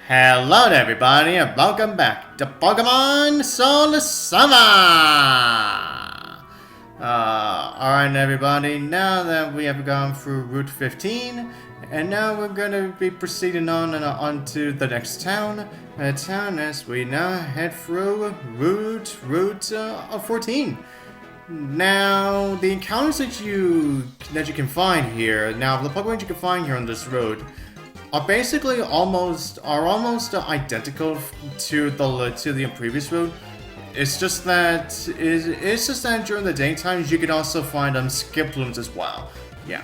Hello there, everybody, and welcome back to Pokemon SoulSilver! Alright everybody, now that we have gone through Route 15, and now we're gonna be proceeding on to the next town, as we now head through Route 14. Now, the encounters that you can find here, the Pokemon you can find here on this road, are basically almost identical to the previous route. It's just that during the daytime you can also find Skiploons as well. Yeah.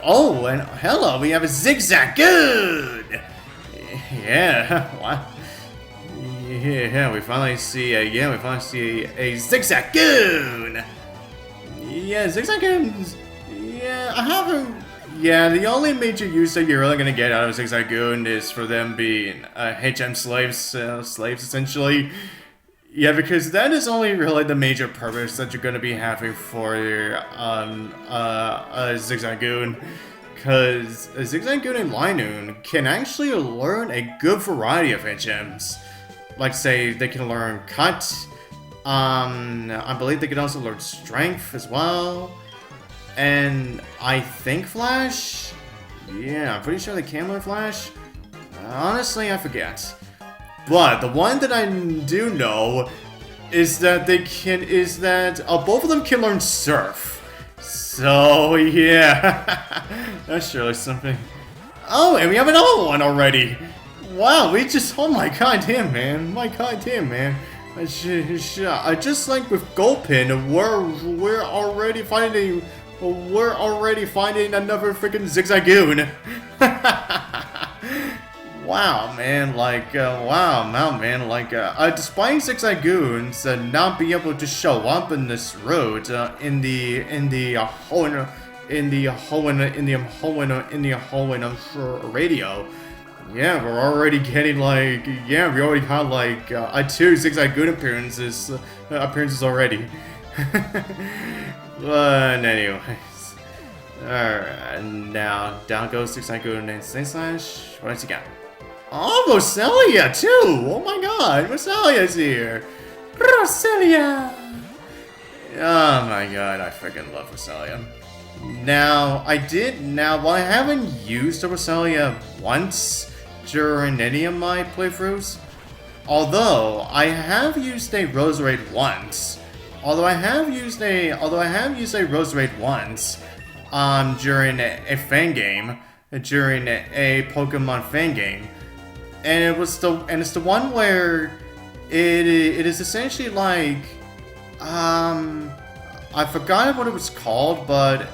Oh, and hello, we have a Zigzagoon. Yeah. What? Yeah, we finally see a Zigzagoon. Yeah, Zigzagoon. Yeah, I haven't. Yeah, the only major use that you're really gonna get out of Zigzagoon is for them being HM slaves, essentially. Yeah, because that is only really the major purpose that you're gonna be having for Zigzagoon. Because Zigzagoon and Linoon can actually learn a good variety of HMs. Like, say, they can learn Cut. I believe they can also learn Strength as well. And I think Flash? Yeah, I'm pretty sure they can learn Flash. Honestly, I forget. But the one that I do know is that both of them can learn Surf. So yeah, that's surely something. Oh, and we have another one already. Wow, oh my god, damn man, just like with Gulpin, we're already finding another freaking Zigzagoon. Wow, man, despite Zigzagoons not being able to show up in this road in the radio. Yeah, we're already getting we already had two Zigzagoon appearances already. But anyways, alright, now down goes Zigzagoon and Slash. What does he got? Oh, Roselia too! Oh my god, Roselia's here! Roselia! Oh my god, I freaking love Roselia. Now, while I haven't used a Roselia once during any of my playthroughs, although I have used a Roserade once, during a fan game, during a Pokemon fan game, and it's the one where it is essentially I forgot what it was called, but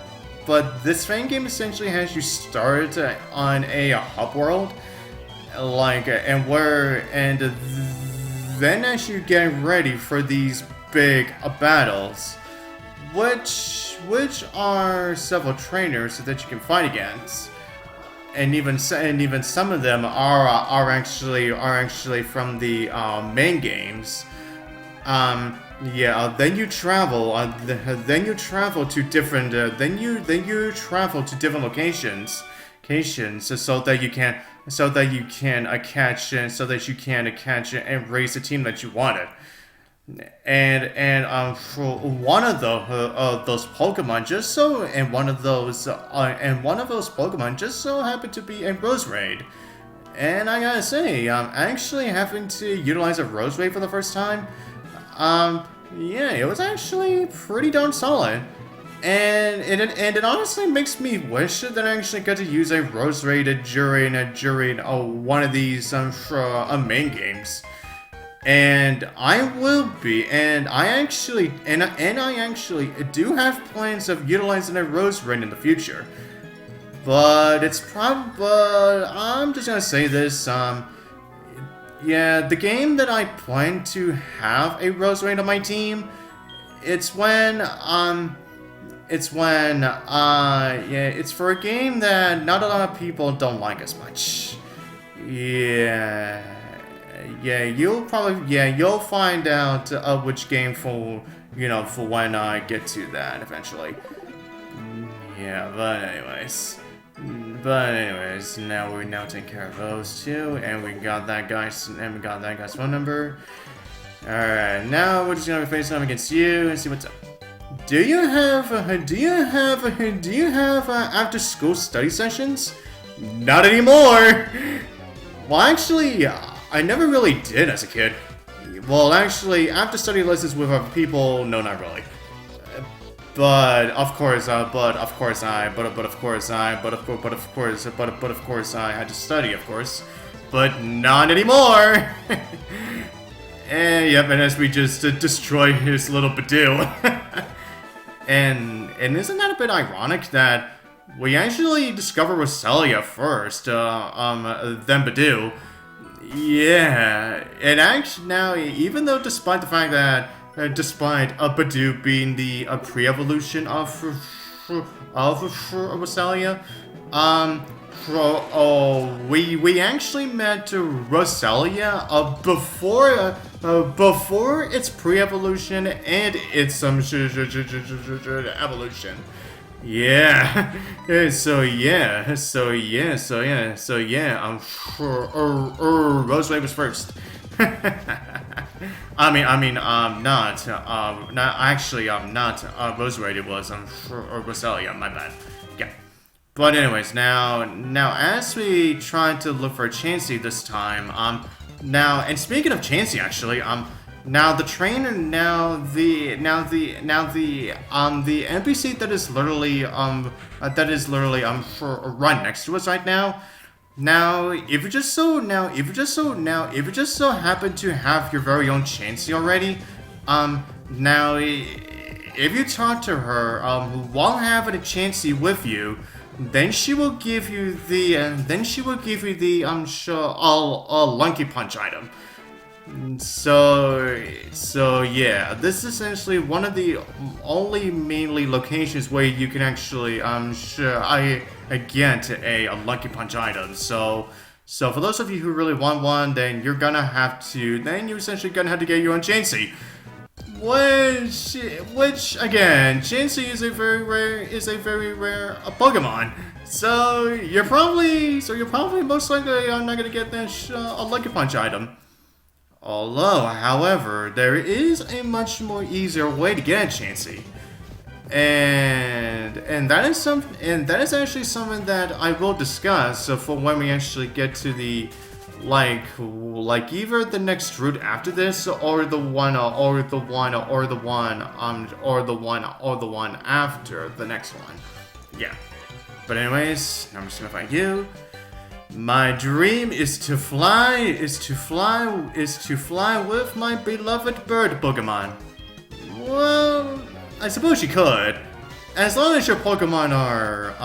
this fan game essentially has you start on a hub world, and then as you get ready for these big battles, which are several trainers that you can fight against, and even some of them are actually from the main games. Yeah, then you travel to different locations so that you can catch and raise the team that you wanted. And for one of those Pokemon just so happened to be a Roserade. And I gotta say, actually having to utilize a Roserade for the first time, yeah, it was actually pretty darn solid. And it honestly makes me wish that I actually got to use a Roserade during one of these main games. And I will be, and I actually do have plans of utilizing a Roserade in the future. But I'm just gonna say this, yeah, the game that I plan to have a Roserade on my team, it's for a game that not a lot of people don't like as much. You'll find out which game for when I get to that eventually. Yeah, but anyways. But anyways, now we're taking care of those two, and we got that guy's phone number. Alright, now we're just gonna be facing off against you and see what's up. Do you have after school study sessions? Not anymore! Well, actually, I never really did as a kid. Well, actually, after study lessons with other people, no, not really. But of course I had to study, of course. But not anymore! And yep, and as we just destroy his little Budew. and isn't that a bit ironic that we actually discovered Roselia first, then Budew? Yeah, and actually now, even though despite the fact that, despite Budew being the pre-evolution of Roselia, we actually met Roselia before its pre-evolution and its evolution. Yeah. So yeah. Roselia was first. Not Roselia was Roselia. My bad. Yeah. But anyways, now as we try to look for Chansey this time, now, and speaking of Chansey, actually, now the trainer, the NPC that is literally right next to us right now. Now, if you just so happen to have your very own Chansey already, now if you talk to her, while having a Chansey with you, then she will give you the Lunky Punch item. So yeah, this is essentially one of the only mainly locations where you can actually get a Lunky Punch item. So for those of you who really want one, then you're essentially gonna have to get your own Chansey. Which again, Chansey is a very rare Pokemon. So you're probably most likely not gonna get that a Lucky Punch item. Although, however, there is a much more easier way to get a Chansey. And that is actually something that I will discuss for when we actually get to the like either the next route after this or the one after the next one. Yeah. But anyways, I'm just gonna find you. My dream is to fly with my beloved bird Pokemon. Well, I suppose you could, as long as your Pokemon are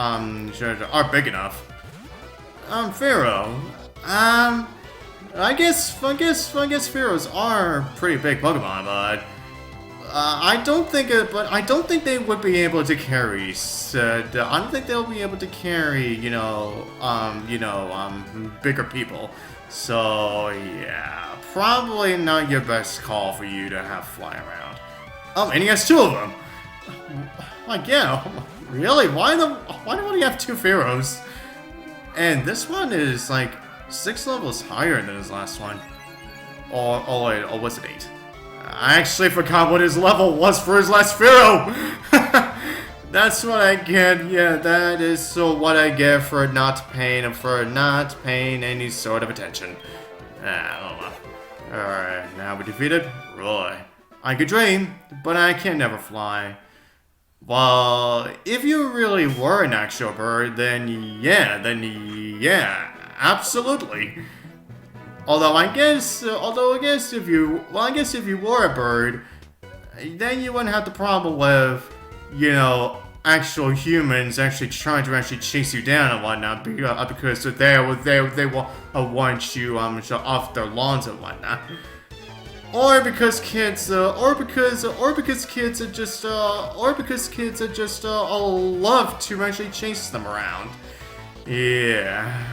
big enough. Pharaoh. I guess Pharaohs are pretty big Pokemon, but I don't think they would be able to carry. I don't think they'll be able to carry, bigger people. So yeah, probably not your best call for you to have fly around. And he has two of them. Like, yeah, really? Why do you have two Pharaohs? And this one is like 6 levels higher than his last one. Or was it 8? I actually forgot what his level was for his last Pharaoh! That's what I get, yeah, that is what I get for not paying any sort of attention. I don't know. Alright, now we defeated Roy. I could dream, but I can never fly. Well, if you really were an actual bird, then yeah, absolutely. Although I guess if you were a bird, then you wouldn't have the problem with, actual humans actually trying to chase you down and whatnot, because they will want you off their lawns and whatnot. Or because kids love to actually chase them around. Yeah.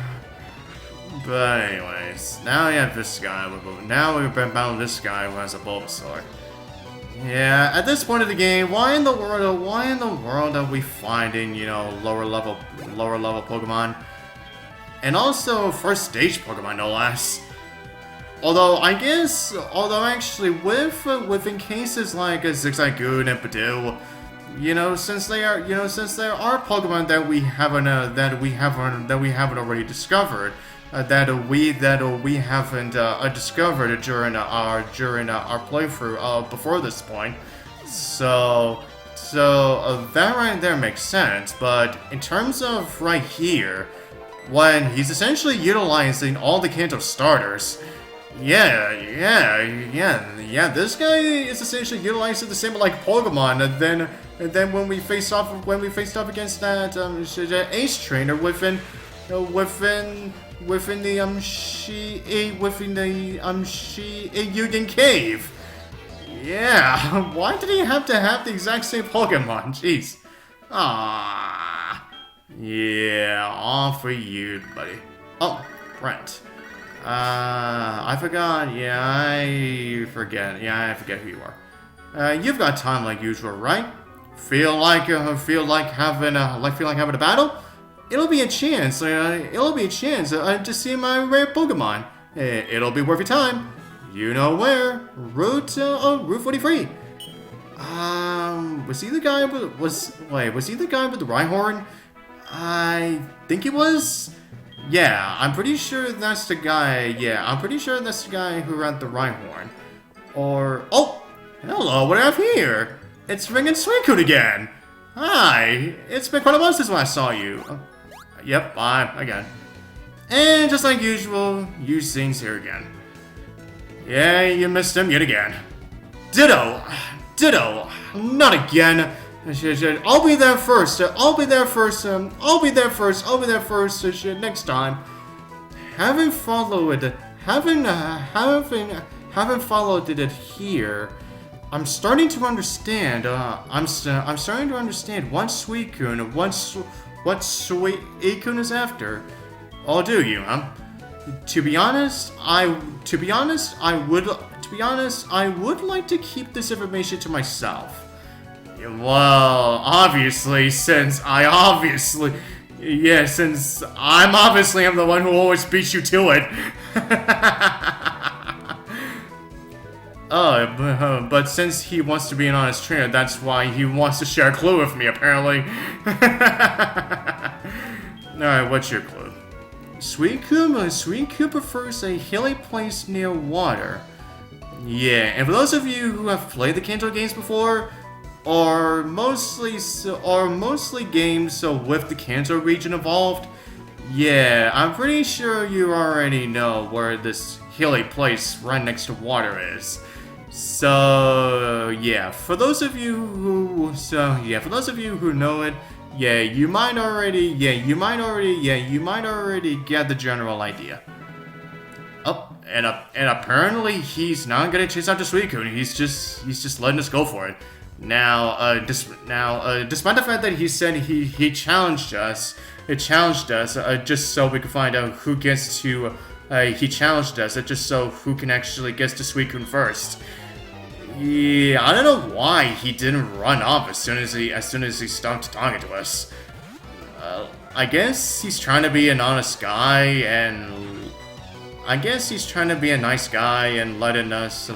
But anyways, now we have this guy. Now we've been battling this guy who has a Bulbasaur. Yeah, at this point of the game, why in the world are we finding, you know, lower level Pokemon? And also first stage Pokemon, no less. Although actually, within cases like a Zigzagoon and Budew, since there are Pokemon that we haven't already discovered, that we haven't discovered during our playthrough before this point, so that right there makes sense. But in terms of right here, when he's essentially utilizing all the Kanto starters. Yeah, this guy is essentially utilizing the same like Pokemon, and then when we faced off against that Ace Trainer within the Union Cave. Yeah, why did he have to have the exact same Pokemon? Jeez. Ah. Yeah, all for you, buddy. Oh, Brent. I forgot. Yeah, I forget who you are. You've got time like usual, right? Feel like having a battle? It'll be a chance. To see my rare Pokemon. It'll be worth your time. You know where? Route 43. Was he the guy with the Rhyhorn? I think he was. Yeah, I'm pretty sure that's the guy. Yeah, I'm pretty sure that's the guy who ran the Rhyhorn. Or oh, hello, what do I have here? It's ringing Suicune again. Hi, it's been quite a while since I saw you. Yep, again. And just like usual, Eusine's here again. Yeah, you missed him yet again. Ditto, not again. I'll be there first. Next time. Haven't followed it here. I'm starting to understand. I'm starting to understand what Suicune is after. Oh, do you, huh? To be honest, I would like to keep this information to myself. Well, obviously, since I'm the one who always beats you to it. But since he wants to be an honest trainer, that's why he wants to share a clue with me, apparently. Alright, what's your clue? Suicune prefers a hilly place near water. Yeah, and for those of you who have played the Kanto games before, or mostly games with the Kanto region involved, yeah, I'm pretty sure you already know where this hilly place right next to water is. So yeah, for those of you who know it, you might already get the general idea. Oh, and apparently he's not gonna chase after Suicune. He's just letting us go for it. Now, despite the fact that he said he challenged us, just so we could find out who gets to. He challenged us just so who can actually get to Suicune first. Yeah, I don't know why he didn't run off as soon as he stopped talking to us. I guess he's trying to be an honest guy, and I guess he's trying to be a nice guy and letting us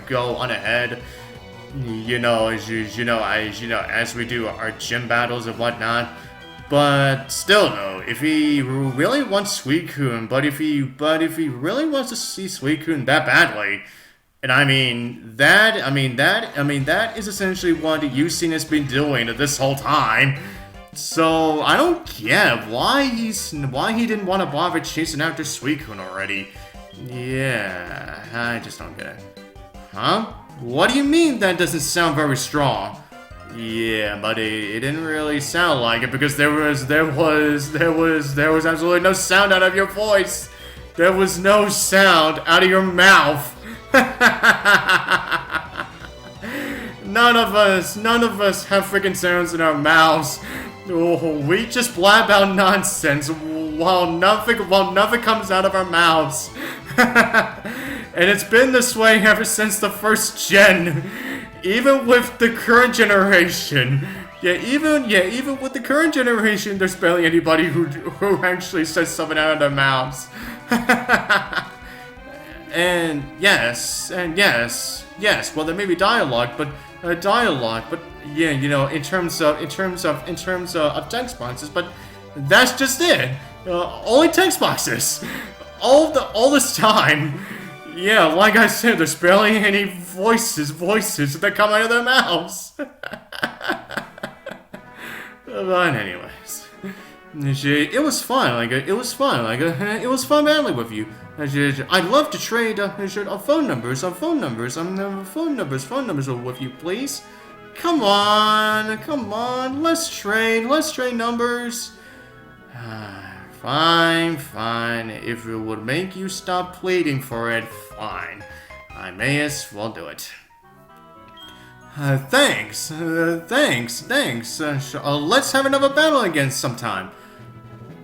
go on ahead. As we do our gym battles and whatnot. But still, though, if he really wants Suicune, but if he really wants to see Suicune that badly, and that is essentially what Eusine has been doing this whole time. So I don't get why he didn't want to bother chasing after Suicune already. Yeah, I just don't get it. Huh? What do you mean that doesn't sound very strong? Yeah, but it didn't really sound like it because there was absolutely no sound out of your voice. There was no sound out of your mouth. None of us have freaking sounds in our mouths. Oh, we just blab out nonsense while nothing comes out of our mouths. And it's been this way ever since the first gen. Even with the current generation. Even with the current generation, there's barely anybody who actually says something out of their mouths. and yes. Well, there may be dialogue, but yeah, you know, in terms of text boxes, but that's just it. Only text boxes. All this time. Yeah, like I said, there's barely any voices that come out of their mouths. But anyways, it was fun. It was fun battling with you. I'd love to trade phone numbers with you, please. Come on, let's trade numbers. Fine. If it would make you stop pleading for it, fine. I may as well do it. Thanks. Let's have another battle again sometime.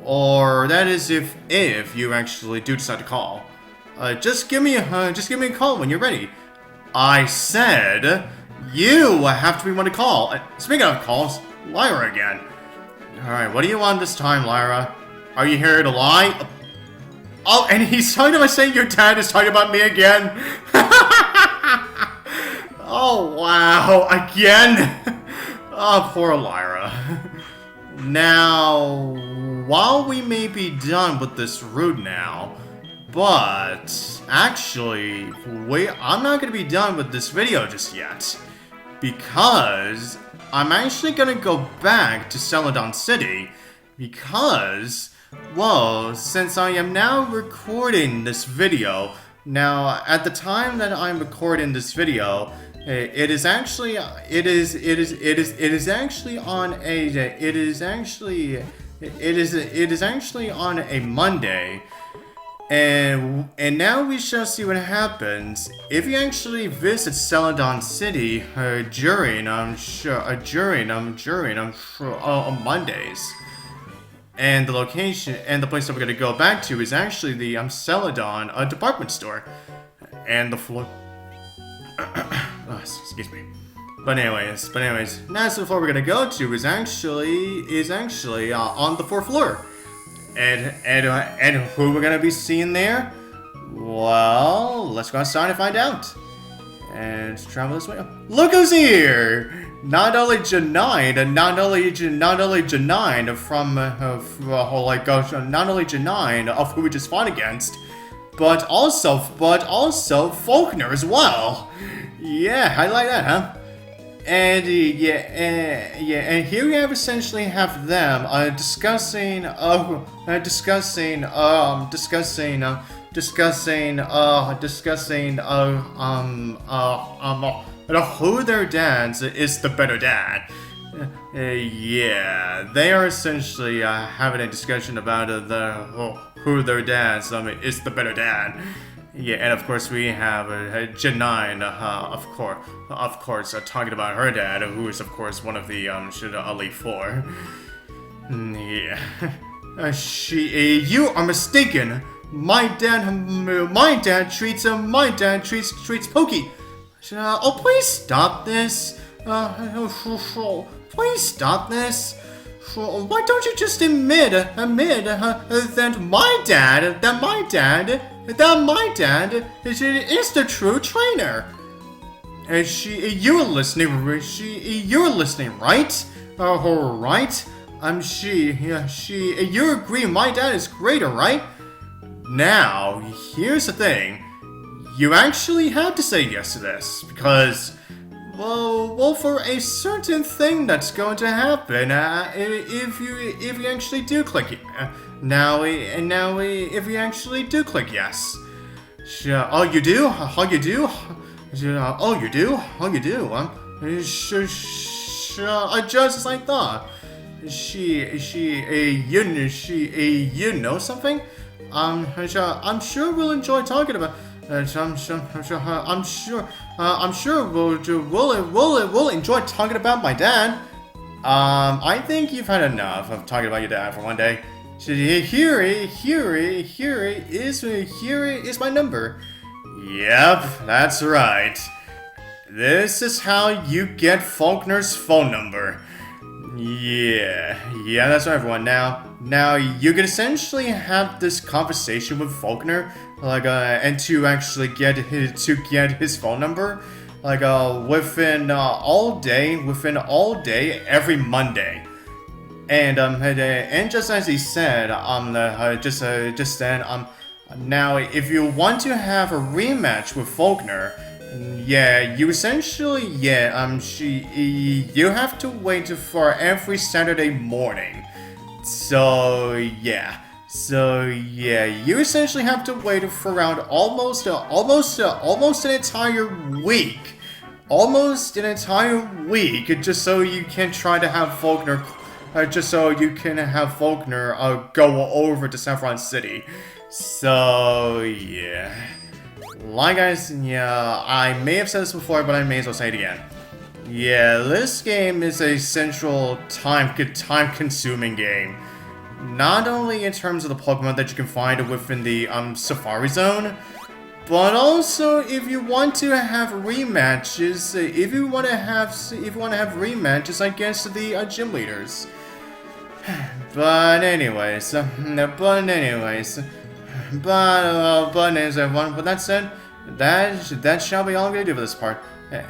Or that is if you actually do decide to call. Just give me a call when you're ready. I said you have to be one to call. Speaking of calls, Lyra again. Alright, what do you want this time, Lyra? Are you here to lie? Oh, and he's talking about saying your dad is talking about me again? Oh, wow. Again? Oh, poor Lyra. Now, while we may be done with this route now, but actually, I'm not going to be done with this video just yet. Because I'm actually going to go back to Celadon City. Because, well, since I am now recording this video, now at the time that I'm recording this video, it is actually on a Monday, and now we shall see what happens if you actually visit Celadon City during Mondays. And the location and the place that we're gonna go back to is actually the Celadon department store, and the floor. Oh, excuse me. But anyways, that's the floor we're gonna go to is actually on the 4th floor, and who we're gonna be seeing there? Well, let's go outside and find out. And travel this way. Look who's here! Not only Janine of who we just fought against, but also Falkner as well. Yeah, I like that, huh? And and here we have essentially have them discussing who their dads is the better dad. Yeah, they are essentially having a discussion about who their dads is the better dad. Yeah, and of course we have Janine, of course, talking about her dad, who is of course one of the Elite Four. Yeah, you are mistaken. My dad treats Pokey. Oh, please stop this. Please stop this. Why don't you just admit that my dad is the true trainer? You're listening, right? Right? You agree my dad is greater, right? Now, here's the thing. You actually have to say yes to this, because, well, for a certain thing that's going to happen, if you actually do click it. If you actually do click yes. Oh, you do? Just as I thought. You know something? I'm sure we'll enjoy talking about. I'm sure we'll enjoy talking about my dad. I think you've had enough of talking about your dad for one day. Here is my number. Yep, that's right. This is how you get Falkner's phone number. Yeah, that's right, everyone. Now you can essentially have this conversation with Falkner, and to actually get his phone number, within all day, every Monday. And just as he said, now if you want to have a rematch with Falkner, yeah, you essentially, you have to wait for every Saturday morning. So yeah, you essentially have to wait for around almost an entire week. Almost an entire week, just so you can try to have Falkner, go over to Saffron City. So yeah. Guys, I may have said this before, but I may as well say it again. Yeah, this game is a central time-consuming game. Not only in terms of the Pokemon that you can find within the Safari Zone, but also if you want to have rematches, against the gym leaders. But anyways, everyone. With that said, that shall be all I'm gonna do for this part.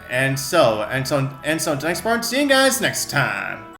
And so, next part. See you guys next time.